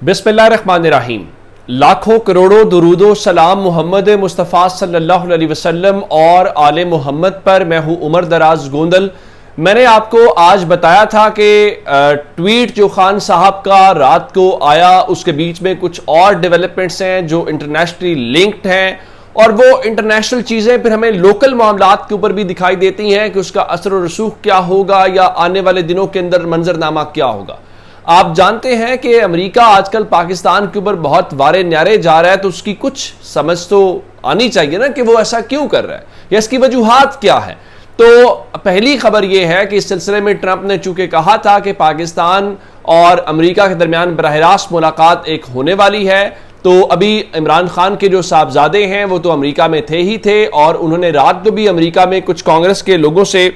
बिस्मिल्लाहिर्रहमानिर्रहीम। लाखों करोड़ों दुरूदो सलाम मोहम्मद मुस्तफ़ा सल्लल्लाहु अलैहि वसल्लम और आले मोहम्मद पर। मैं हूँ उमर दराज गोंदल। मैंने आपको आज बताया था कि ट्वीट जो खान साहब का रात को आया उसके बीच में कुछ और डेवलपमेंट्स हैं जो इंटरनेशनली लिंक्ड हैं, और वो इंटरनेशनल चीज़ें फिर हमें लोकल मामलात के ऊपर भी दिखाई देती हैं कि उसका असर और रसूख क्या होगा या आने वाले दिनों के अंदर मंजरनामा क्या होगा। आप जानते हैं कि अमेरिका आजकल पाकिस्तान के ऊपर बहुत वारे न्यारे जा रहा है, तो उसकी कुछ समझ तो आनी चाहिए ना कि वो ऐसा क्यों कर रहा है या इसकी वजूहात क्या है। तो पहली खबर यह है कि इस सिलसिले में ट्रंप ने चूंकि कहा था कि पाकिस्तान और अमेरिका के दरमियान बराह रास्त मुलाकात एक होने वाली है, तो अभी इमरान खान के जो साहबजादे हैं वो तो अमेरिका में थे ही थे, और उन्होंने रात को भी अमेरिका में कुछ कांग्रेस के लोगों से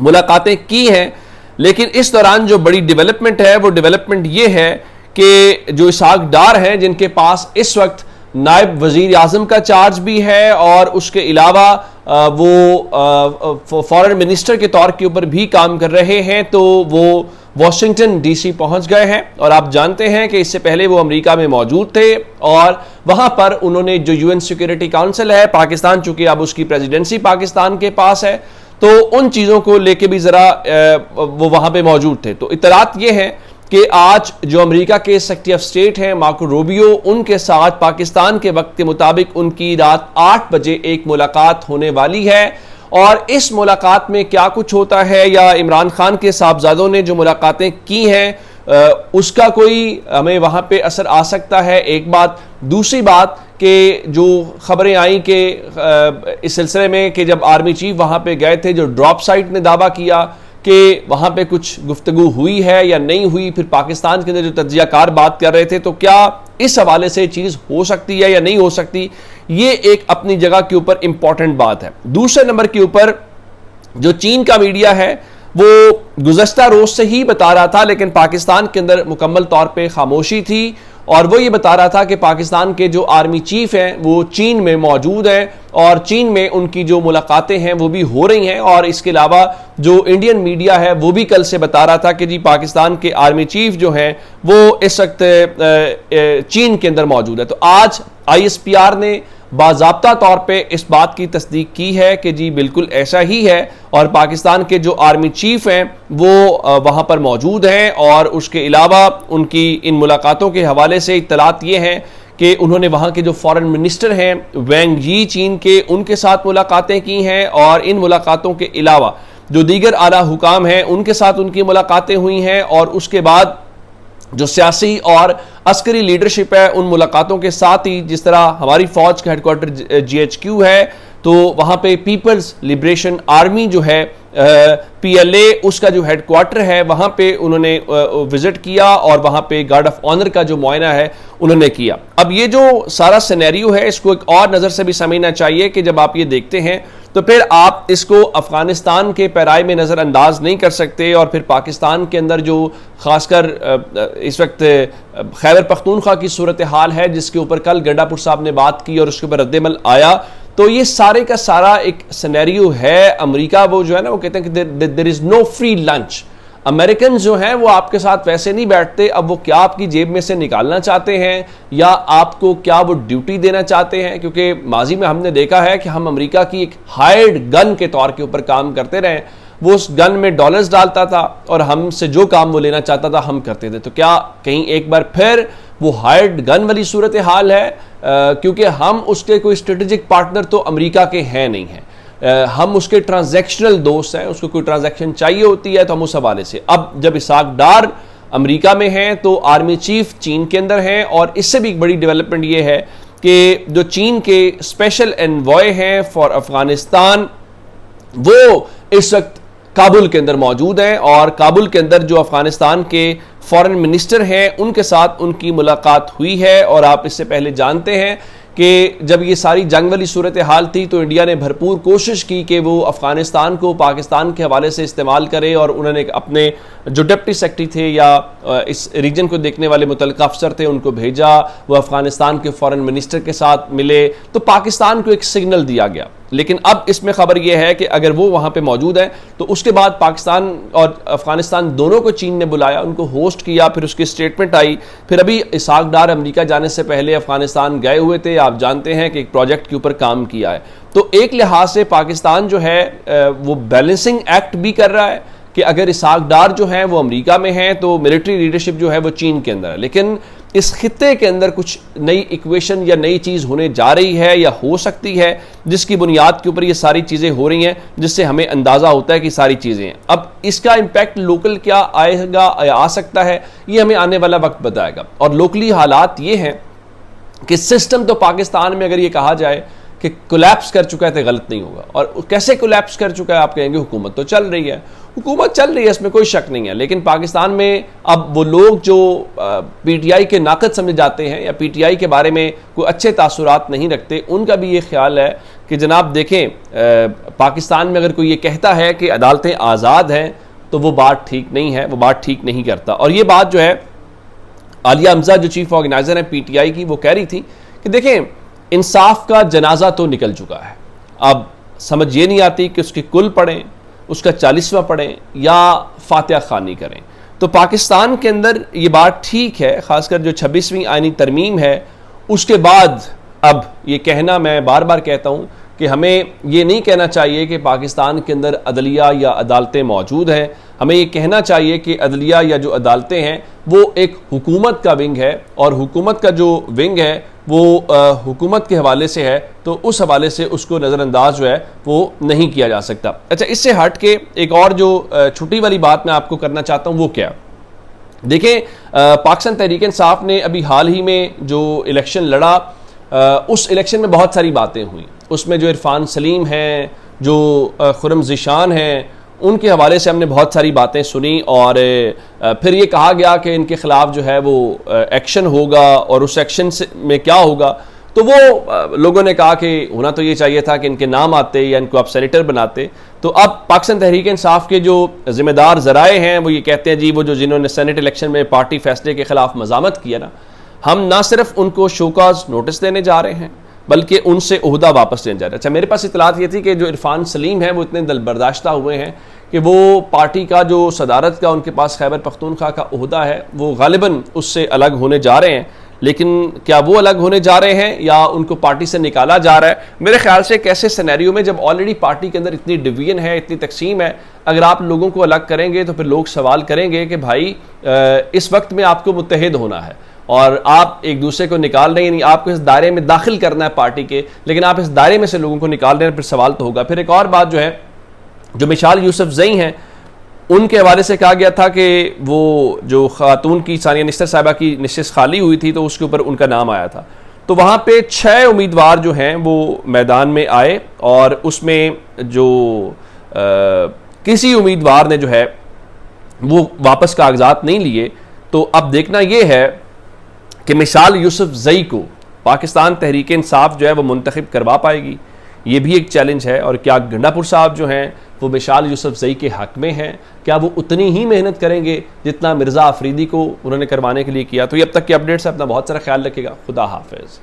मुलाकातें की हैं। लेकिन इस दौरान जो बड़ी डेवलपमेंट है वो डेवलपमेंट ये है कि जो इसहाक डार हैं, जिनके पास इस वक्त नायब वजीर आजम का चार्ज भी है और उसके अलावा वो फॉरेन मिनिस्टर के तौर के ऊपर भी काम कर रहे हैं, तो वो वाशिंगटन डीसी पहुंच गए हैं। और आप जानते हैं कि इससे पहले वो अमेरिका में मौजूद थे और वहां पर उन्होंने जो यूएन सिक्योरिटी काउंसिल है, पाकिस्तान चूंकि अब उसकी प्रेसिडेंसी पाकिस्तान के पास है, तो उन चीज़ों को लेके भी ज़रा वो वहाँ पे मौजूद थे। तो इतलात ये है कि आज जो अमेरिका के सेक्रेटरी ऑफ स्टेट हैं मार्को रूबियो, उनके साथ पाकिस्तान के वक्त के मुताबिक उनकी रात 8 बजे एक मुलाकात होने वाली है। और इस मुलाकात में क्या कुछ होता है या इमरान खान के साहबजादों ने जो मुलाकातें की हैं उसका कोई हमें वहाँ पे असर आ सकता है, एक बात। दूसरी बात कि जो खबरें आई कि इस सिलसिले में कि जब आर्मी चीफ वहाँ पे गए थे, जो ड्रॉप साइट ने दावा किया कि वहाँ पे कुछ गुफ्तगू हुई है या नहीं हुई, फिर पाकिस्तान के अंदर जो तज्जियाकार बात कर रहे थे, तो क्या इस हवाले से चीज़ हो सकती है या नहीं हो सकती, ये एक अपनी जगह के ऊपर इंपॉर्टेंट बात है। दूसरे नंबर के ऊपर जो चीन का मीडिया है वो गुज़श्ता रोज से ही बता रहा था, लेकिन पाकिस्तान के अंदर मुकम्मल तौर पे खामोशी थी, और वो ये बता रहा था कि पाकिस्तान के जो आर्मी चीफ हैं वो चीन में मौजूद हैं और चीन में उनकी जो मुलाकातें हैं वो भी हो रही हैं। और इसके अलावा जो इंडियन मीडिया है वो भी कल से बता रहा था कि जी पाकिस्तान के आर्मी चीफ जो हैं वो इस वक्त चीन के अंदर मौजूद है। तो आज ISPR ने बाज़ाब्ता तौर पे इस बात की तस्दीक की है कि जी बिल्कुल ऐसा ही है, और पाकिस्तान के जो आर्मी चीफ हैं वो वहाँ पर मौजूद हैं। और उसके अलावा उनकी इन मुलाकातों के हवाले से इत्तलात ये हैं कि उन्होंने वहाँ के जो फॉरेन मिनिस्टर हैं वैंग यी चीन के, उनके साथ मुलाकातें की हैं, और इन मुलाकातों के अलावा जो दीगर आला हुकाम हैं उनके साथ उनकी मुलाकातें हुई हैं। और उसके बाद जो सियासी और अस्करी लीडरशिप है उन मुलाकातों के साथ ही, जिस तरह हमारी फौज का हेडक्वार्टर GHQ है, तो वहाँ पे पीपल्स लिबरेशन आर्मी जो है PLA, उसका जो हेडक्वार्टर है वहाँ पे उन्होंने विजिट किया और वहाँ पे गार्ड ऑफ ऑनर का जो मुआयना है उन्होंने किया। अब ये जो सारा सिनेरियो है इसको एक और नज़र से भी समझना चाहिए कि जब आप ये देखते हैं तो फिर आप इसको अफगानिस्तान के पैराए में नज़रअंदाज नहीं कर सकते, और फिर पाकिस्तान के अंदर जो खासकर इस वक्त खैबर पख्तूनख्वा की सूरत हाल है जिसके ऊपर कल गंडापुर साहब ने बात की और उसके ऊपर रद्दमल आया, तो ये सारे का सारा एक सिनेरियो है। अमेरिका वो जो है ना वो कहते हैं कि there is no free lunch. American जो हैं वो आपके साथ वैसे नहीं बैठते। अब वो क्या आपकी जेब में से निकालना चाहते हैं या आपको क्या वो ड्यूटी देना चाहते हैं, क्योंकि माजी में हमने देखा है कि हम अमेरिका की एक हायर्ड गन के तौर के ऊपर काम करते रहे, वो उस गन में डॉलर्स डालता था और हमसे जो काम वो लेना चाहता था हम करते थे। तो क्या कहीं एक बार फिर वो हायर्ड गन वाली सूरत हाल है, क्योंकि हम उसके कोई स्ट्रेटेजिक पार्टनर तो अमेरिका के हैं नहीं हैं, हम उसके ट्रांजैक्शनल दोस्त हैं, उसको कोई ट्रांजैक्शन चाहिए होती है तो हम उस हवाले से। अब जब इसहाक डार अमेरिका में हैं तो आर्मी चीफ चीन के अंदर हैं, और इससे भी एक बड़ी डेवलपमेंट ये है कि जो चीन के स्पेशल एनवॉय हैं फॉर अफगानिस्तान वो इस वक्त काबुल के अंदर मौजूद हैं, और काबुल के अंदर जो अफगानिस्तान के फॉरेन मिनिस्टर हैं उनके साथ उनकी मुलाकात हुई है। और आप इससे पहले जानते हैं कि जब ये सारी जंग वाली सूरत हाल थी तो इंडिया ने भरपूर कोशिश की कि वो अफगानिस्तान को पाकिस्तान के हवाले से इस्तेमाल करे, और उन्होंने अपने जो डिप्टी सेक्रेटरी थे या इस रीजन को देखने वाले मुतल्लिक़ अफसर थे उनको भेजा, वो अफगानिस्तान के फॉरेन मिनिस्टर के साथ मिले, तो पाकिस्तान को एक सिग्नल दिया गया। लेकिन अब इसमें खबर यह है कि अगर वो वहाँ पे मौजूद है तो उसके बाद पाकिस्तान और अफगानिस्तान दोनों को चीन ने बुलाया, उनको होस्ट किया, फिर उसकी स्टेटमेंट आई। फिर अभी इसहाक डार अमेरिका जाने से पहले अफगानिस्तान गए हुए थे, आप जानते हैं कि एक प्रोजेक्ट के ऊपर काम किया है। तो एक लिहाज से पाकिस्तान जो है वो बैलेंसिंग एक्ट भी कर रहा है कि अगर इसहाक डार जो है वो अमेरिका में है तो मिलिट्री लीडरशिप जो है वो चीन के अंदर है, लेकिन इस खित्ते के अंदर कुछ नई इक्वेशन या नई चीज़ होने जा रही है या हो सकती है जिसकी बुनियाद के ऊपर ये सारी चीज़ें हो रही हैं, जिससे हमें अंदाज़ा होता है कि सारी चीज़ें हैं। अब इसका इम्पैक्ट लोकल क्या आएगा या आ सकता है, ये हमें आने वाला वक्त बताएगा। और लोकली हालात ये हैं कि सिस्टम तो पाकिस्तान में अगर ये कहा जाए कि कोलैप्स कर चुका है तो गलत नहीं होगा। और कैसे कोलैप्स कर चुका है आप कहेंगे, हुकूमत तो चल रही है, हुकूमत चल रही है, इसमें कोई शक नहीं है, लेकिन पाकिस्तान में अब वो लोग जो पीटीआई के नाकद समझे जाते हैं या पीटीआई के बारे में कोई अच्छे तासुरात नहीं रखते, उनका भी ये ख्याल है कि जनाब देखें, पाकिस्तान में अगर कोई ये कहता है कि अदालतें आज़ाद हैं तो वो बात ठीक नहीं है, वो बात ठीक नहीं करता। और ये बात जो है आलिया हमजा जो चीफ ऑर्गेनाइजर है पीटीआई की, वो कह रही थी कि देखें इंसाफ का जनाजा तो निकल चुका है, अब समझ ये नहीं आती कि उसकी कुल पढ़ें, उसका 40वां पढ़ें या फातिहा खानी करें। तो पाकिस्तान के अंदर ये बात ठीक है, ख़ासकर जो 26वीं आईनी तरमीम है उसके बाद अब ये कहना, मैं बार बार कहता हूँ कि हमें ये नहीं कहना चाहिए कि पाकिस्तान के अंदर अदलिया या अदालतें मौजूद हैं। हमें ये कहना चाहिए कि अदलिया या जो अदालतें हैं वो एक हुकूमत का विंग है, और हुकूमत का जो विंग है वो हुकूमत के हवाले से है, तो उस हवाले से उसको नज़रअंदाज जो है वो नहीं किया जा सकता। अच्छा, इससे हट के एक और जो छुट्टी वाली बात मैं आपको करना चाहता हूँ वो क्या, देखें पाकिस्तान तहरीक इंसाफ ने अभी हाल ही में जो इलेक्शन लड़ा, उस इलेक्शन में बहुत सारी बातें हुई। उसमें जो इरफान सलीम हैं, जो खुरम ज़ीशान हैं, उनके हवाले से हमने बहुत सारी बातें सुनी, और फिर ये कहा गया कि इनके ख़िलाफ़ जो है वो एक्शन होगा, और उस एक्शन से में क्या होगा, तो वो लोगों ने कहा कि होना तो ये चाहिए था कि इनके नाम आते या इनको आप सेनेटर बनाते। तो अब पाकिस्तान तहरीक इंसाफ के जो ज़िम्मेदार ज़राए हैं वो ये कहते हैं जी वो जो जिन्होंने सेनेट इलेक्शन में पार्टी फैसले के ख़िलाफ़ मज़ामत किया ना, हम ना सिर्फ उनको शोकाज नोटिस देने जा रहे हैं बल्कि उनसे ओहदा वापस लेने जा रहे हैं। अच्छा, मेरे पास इतलात ये थी कि जो इरफान सलीम है वो इतने दिलबर्दाश्ता हुए हैं कि वो पार्टी का जो सदारत का उनके पास खैबर पख्तूनख्वा का ओहदा है वो गालिबन उससे अलग होने जा रहे हैं। लेकिन क्या वो अलग होने जा रहे हैं या उनको पार्टी से निकाला जा रहा है? मेरे ख्याल से एक ऐसे सिनेरियो में जब ऑलरेडी पार्टी के अंदर इतनी डिवीजन है, इतनी तकसीम है, अगर आप लोगों को अलग करेंगे तो फिर लोग सवाल करेंगे कि भाई इस वक्त में आपको मुत्तहिद होना है और आप एक दूसरे को निकाल रहे हैं, नहीं आपको इस दायरे में दाखिल करना है पार्टी के, लेकिन आप इस दायरे में से लोगों को निकाल रहे हैं, फिर सवाल तो होगा। फिर एक और बात जो है, जो मिसाल यूसुफजई हैं उनके हवाले से कहा गया था कि वो जो खातून की सानिया निस्तर साहिबा की नशिस्त खाली हुई थी तो उसके ऊपर उनका नाम आया था, तो वहाँ पे 6 उम्मीदवार जो हैं वो मैदान में आए और उसमें जो किसी उम्मीदवार ने जो है वो वापस कागजात नहीं लिए। तो अब देखना ये है कि मिसाल यूसुफजई को पाकिस्तान तहरीक इंसाफ जो है वो मुंतखब करवा पाएगी, ये भी एक चैलेंज है। और क्या गंडापुर साहब जो हैं वो मिसाल यूसुफजई के हक में हैं? क्या वो उतनी ही मेहनत करेंगे जितना मिर्ज़ा अफरीदी को उन्होंने करवाने के लिए किया? तो ये अब तक की अपडेट्स है, अपना बहुत सारा ख्याल रखिएगा। खुदा हाफिज़।